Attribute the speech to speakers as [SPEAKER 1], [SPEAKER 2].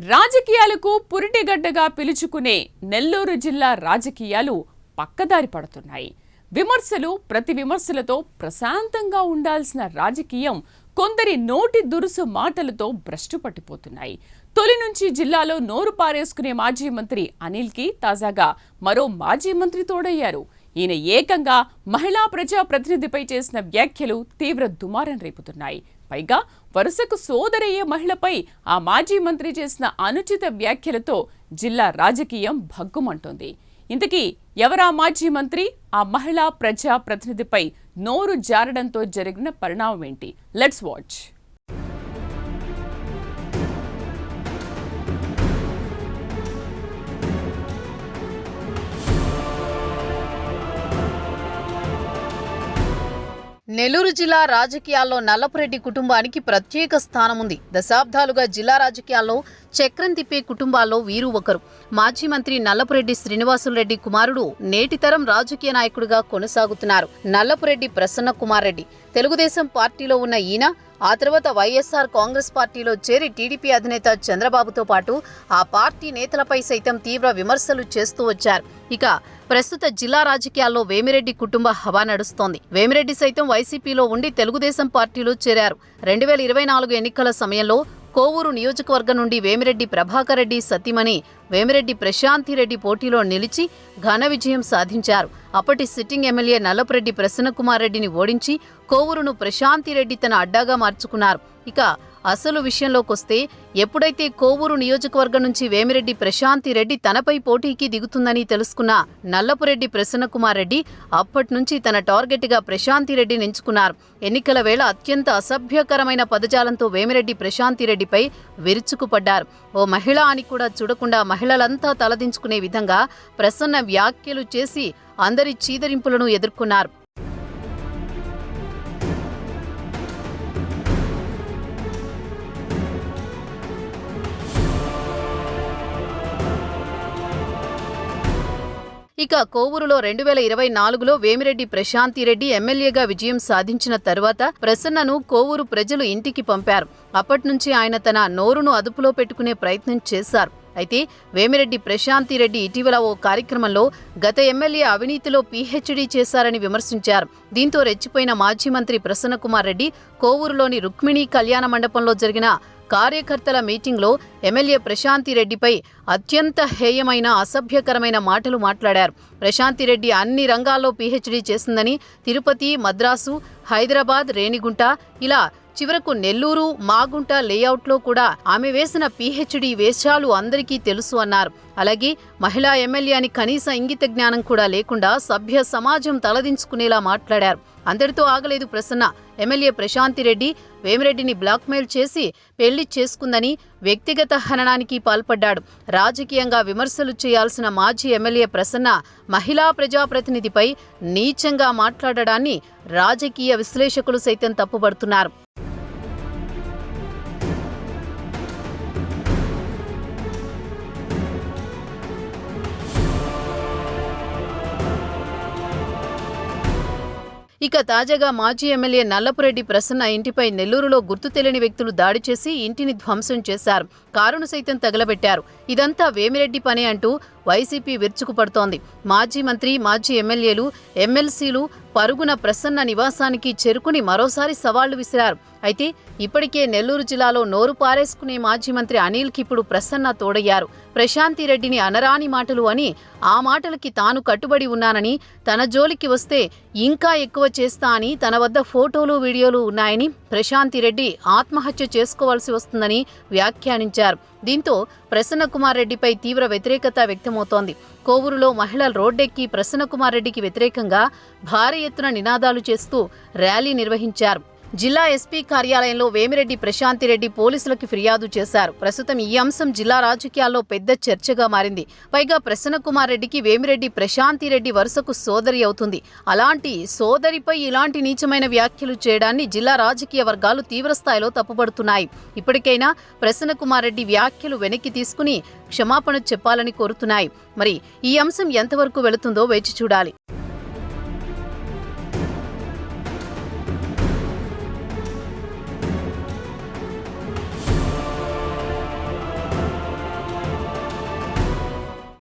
[SPEAKER 1] రాజకీయాలకు పురిటిగడ్డగా పిలుచుకునే నెల్లూరు జిల్లా రాజకీయాలు పక్కదారి పడుతున్నాయి. విమర్శలు ప్రతి విమర్శలతో ప్రశాంతంగా ఉండాల్సిన రాజకీయం కొందరి నోటి దురుసు మాటలతో భ్రష్టు పట్టిపోతున్నాయి. తొలి నుంచి జిల్లాలో నోరు పారేసుకునే మాజీ మంత్రి అనిల్కి తాజాగా మరో మాజీ మంత్రి తోడయ్యారు. ఈయన ఏకంగా మహిళా ప్రజా ప్రతినిధిపై చేసిన వ్యాఖ్యలు తీవ్ర దుమారం రేపుతున్నాయి. పైగా వరుసకు సోదరయ్యే మహిళపై ఆ మాజీ మంత్రి చేసిన అనుచిత వ్యాఖ్యలతో జిల్లా రాజకీయం భగ్గుమంటోంది. ఇంతకీ ఎవరా మాజీ మంత్రి? ఆ మహిళా ప్రజా ప్రతినిధిపై నోరు జారడంతో జరిగిన పరిణామం ఏంటి? Let's watch.
[SPEAKER 2] నెల్లూరు జిల్లా రాజకీయాల్లో నల్లపురెడ్డి కుటుంబానికి ప్రత్యేక స్థానం ఉంది. దశాబ్దాలుగా జిల్లా రాజకీయాల్లో చక్రం తిప్పే కుటుంబాల్లో వీరు ఒకరు. మాజీ మంత్రి నల్లపురెడ్డి శ్రీనివాసులరెడ్డి కుమారుడు నేటితరం రాజకీయ నాయకుడిగా కొనసాగుతున్నారు. నల్లపురెడ్డి ప్రసన్న కుమార్ రెడ్డి తెలుగుదేశం పార్టీలో ఉన్న ఈయన ఆ తర్వాత వైఎస్ఆర్ కాంగ్రెస్ పార్టీలో చేరి టీడీపీ అధినేత చంద్రబాబుతో పాటు ఆ పార్టీ నేతలపై సైతం తీవ్ర విమర్శలు చేస్తూ వచ్చారు. ఇక ప్రస్తుత జిల్లా రాజకీయాల్లో వేమిరెడ్డి కుటుంబ హవా నడుస్తోంది. వేమిరెడ్డి సైతం వైసీపీలో ఉండి తెలుగుదేశం పార్టీలో చేరారు. 2024 ఎన్నికల సమయంలో కోవూరు నియోజకవర్గం నుండి వేమిరెడ్డి ప్రభాకర్ రెడ్డి సతీమణి వేమిరెడ్డి ప్రశాంతిరెడ్డి పోటీలో నిలిచి ఘన విజయం సాధించారు. అప్పటి సిట్టింగ్ ఎమ్మెల్యే నల్లపురెడ్డి ప్రసన్నకుమార్ రెడ్డిని ఓడించి కోవూరును ప్రశాంతిరెడ్డి తన అడ్డాగా మార్చుకున్నారు. ఇక అసలు విషయంలోకొస్తే ఎప్పుడైతే కోవూరు నియోజకవర్గం నుంచి వేమిరెడ్డి ప్రశాంతిరెడ్డి తనపై పోటీకి దిగుతుందని తెలుసుకున్న నల్లపురెడ్డి ప్రసన్నకుమార్ రెడ్డి అప్పట్నుంచి తన టార్గెట్గా ప్రశాంతిరెడ్డిని ఎంచుకున్నారు. ఎన్నికల వేళ అత్యంత అసభ్యకరమైన పదజాలంతో వేమిరెడ్డి ప్రశాంతిరెడ్డిపై విరుచుకుపడ్డారు. ఓ మహిళ అని కూడా చూడకుండా మహిళలంతా తలదించుకునే విధంగా ప్రసన్న వ్యాఖ్యలు చేసి అందరి చీదరింపులను ఎదుర్కొన్నారు. ఇక కోవూరులో 2024లో వేమిరెడ్డి ప్రశాంతిరెడ్డి ఎమ్మెల్యేగా విజయం సాధించిన తరువాత ప్రసన్నను కోవూరు ప్రజలు ఇంటికి పంపారు. అప్పట్నుంచి ఆయన తన నోరును అదుపులో పెట్టుకునే ప్రయత్నం చేశారు. అయితే వేమిరెడ్డి ప్రశాంతిరెడ్డి ఇటీవల ఓ కార్యక్రమంలో గత ఎమ్మెల్యే అవినీతిలో పీహెచ్డీ చేశారని విమర్శించారు. దీంతో రెచ్చిపోయిన మాజీ మంత్రి ప్రసన్నకుమార్ రెడ్డి కోవూరులోని రుక్మిణి కళ్యాణ మండపంలో జరిగిన కార్యకర్తల మీటింగ్లో ఎమ్మెల్యే ప్రశాంతిరెడ్డిపై అత్యంత హేయమైన అసభ్యకరమైన మాటలు మాట్లాడారు. ప్రశాంతిరెడ్డి అన్ని రంగాల్లో పీహెచ్డీ చేసిందని, తిరుపతి, మద్రాసు, హైదరాబాద్, రేణిగుంట ఇలా చివరకు నెల్లూరు, మాగుంట లేఅవుట్లో కూడా ఆమె వేసిన పీహెచ్డీ వేషాలు అందరికీ తెలుసు అన్నారు. అలాగే మహిళా ఎమ్మెల్యే అని కనీస ఇంగిత జ్ఞానం కూడా లేకుండా సభ్య సమాజం తలదించుకునేలా మాట్లాడారు. అందరితో ఆగలేదు ప్రసన్న. ఎమ్మెల్యే ప్రశాంతిరెడ్డి వేమిరెడ్డిని బ్లాక్మెయిల్ చేసి పెళ్లి చేసుకుందని వ్యక్తిగత హననానికి పాల్పడ్డాడు. రాజకీయంగా విమర్శలు చేయాల్సిన మాజీ ఎమ్మెల్యే ప్రసన్న మహిళా ప్రజాప్రతినిధిపై నీచంగా మాట్లాడడాన్ని రాజకీయ విశ్లేషకులు సైతం తప్పుపడుతున్నారు. ఇక తాజాగా మాజీ ఎమ్మెల్యే నల్లపురెడ్డి ప్రసన్న ఇంటిపై నెల్లూరులో గుర్తు తెలియని వ్యక్తులు దాడి చేసి ఇంటిని ధ్వంసం చేశారు. కారును సైతం తగలబెట్టారు. ఇదంతా వేమిరెడ్డి పనే అంటూ వైసీపీ విరుచుకుపడుతోంది. మాజీ మంత్రి, మాజీ ఎమ్మెల్యేలు, ఎమ్మెల్సీలు పరుగున ప్రసన్న నివాసానికి చేరుకుని మరోసారి సవాళ్లు విసిరారు. అయితే ఇప్పటికే నెల్లూరు జిల్లాలో నోరు పారేసుకునే మాజీ మంత్రి అనిల్కి ఇప్పుడు ప్రసన్న తోడయ్యారు. ప్రశాంతిరెడ్డిని అనరాని మాటలు అని, ఆ మాటలకి తాను కట్టుబడి ఉన్నానని, తన జోలికి వస్తే ఇంకా ఎక్కువ చేస్తా అని, తన వద్ద ఫోటోలు, వీడియోలు ఉన్నాయని, ప్రశాంతిరెడ్డి ఆత్మహత్య చేసుకోవాల్సి వస్తుందని వ్యాఖ్యానించారు. దీంతో ప్రసన్నకుమార్ రెడ్డిపై తీవ్ర వ్యతిరేకత వ్యక్తమవుతోంది. కోవూరులో మహిళలు రోడ్డెక్కి ప్రసన్నకుమార్ రెడ్డికి వ్యతిరేకంగా భారీ ఎత్తున నినాదాలు చేస్తూ ర్యాలీ నిర్వహించారు. జిల్లా ఎస్పీ కార్యాలయంలో వేమిరెడ్డి ప్రశాంతిరెడ్డి పోలీసులకు ఫిర్యాదు చేశారు. ప్రస్తుతం ఈ అంశం జిల్లా రాజకీయాల్లో పెద్ద చర్చగా మారింది. పైగా ప్రసన్నకుమార్ రెడ్డికి వేమిరెడ్డి ప్రశాంతిరెడ్డి వరుసకు సోదరి అవుతుంది. అలాంటి సోదరిపై ఇలాంటి నీచమైన వ్యాఖ్యలు చేయడాన్ని జిల్లా రాజకీయ వర్గాలు తీవ్రస్థాయిలో తప్పుపడుతున్నాయి. ఇప్పటికైనా ప్రసన్నకుమార్ రెడ్డి వ్యాఖ్యలు వెనక్కి తీసుకుని క్షమాపణ చెప్పాలని కోరుతున్నాయి. మరి ఈ అంశం ఎంతవరకు వెళుతుందో వేచి చూడాలి.